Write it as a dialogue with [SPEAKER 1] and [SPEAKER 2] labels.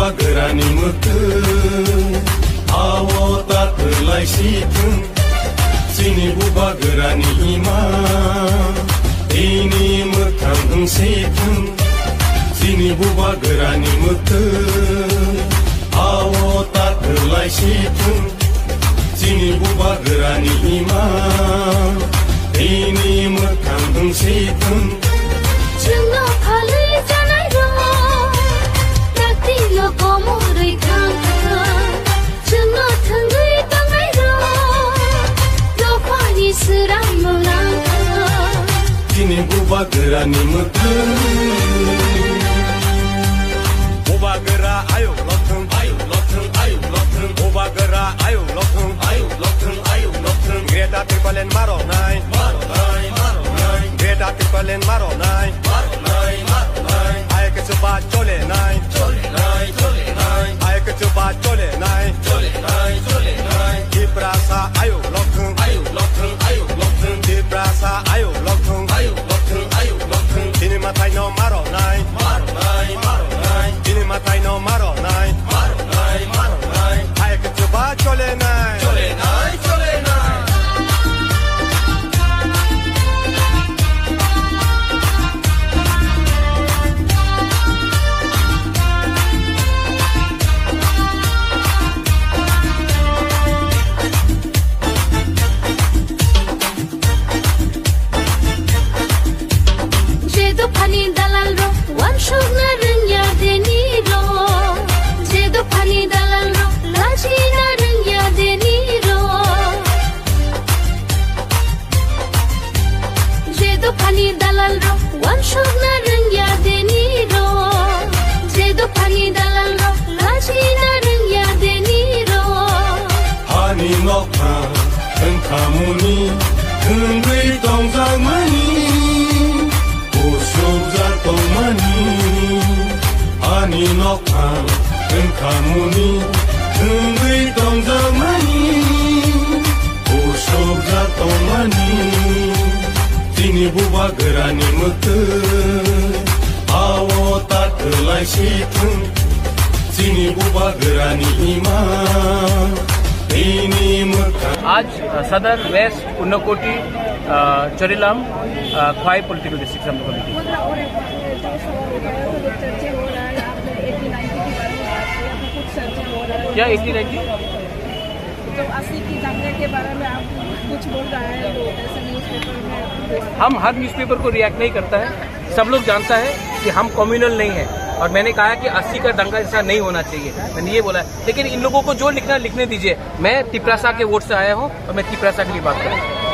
[SPEAKER 1] buba gerani mutu awo tatulai situng sini buba gerani ima ini mekang situng sini buba gerani mutu awo tatulai situng sini buba gerani ima ini mekang situng
[SPEAKER 2] Jungo palai janai ro Takti lo komo rui kang Jungo thanggui tangai ro Lo pani seram molang
[SPEAKER 1] Sini buba gerani mutu
[SPEAKER 3] Buba gera ayo lotung Buba gera ayo lotung Greta Thunberg maro nai Greta Thunberg maro nai Aye ke chuba chole nai Aye ke chuba chole nai Diprasa ayo lotung Diprasa ayo lotung Dini matai no maro nai Dini matai no maro nai Aye ke chuba chole nai
[SPEAKER 2] Pani dalal ro wan shog na ranya deni ro Jedo pani dalal ro laji na ranya deni ro Jedo pani dalal ro wan shog na ranya deni ro Jedo pani dalal ro laji na ranya deni ro
[SPEAKER 1] Hani nokta tengkamuni tengui tongzang mani Ani nokang tengkamuni tengui tongzang mani usok jatong mani Sini buba gerani mutu awo tatulai situng Sini buba gerani ima ini mekang
[SPEAKER 4] आज सदर waste Unakoti चोरीलाम ख्वाई political district हम लोग meeting क्या 1890
[SPEAKER 5] तो 80 की दंगे के बारे में आप कुछ बोल रहे हैं तो ऐसे न्यूज़पेपर में
[SPEAKER 4] हम हर न्यूज़पेपर को रिएक्ट नहीं करता है सब लोग जानता है कि हम कम्युनल नहीं है और मैंने कहा कि 80 का दंगा ऐसा नहीं होना चाहिए मैंने ये बोला लेकिन इन लोगों को जो लिखना लिखने दीजिए मैं तिपरासा के वोट से आया हूँ और मैं तिपरासा के लिए बात करूँ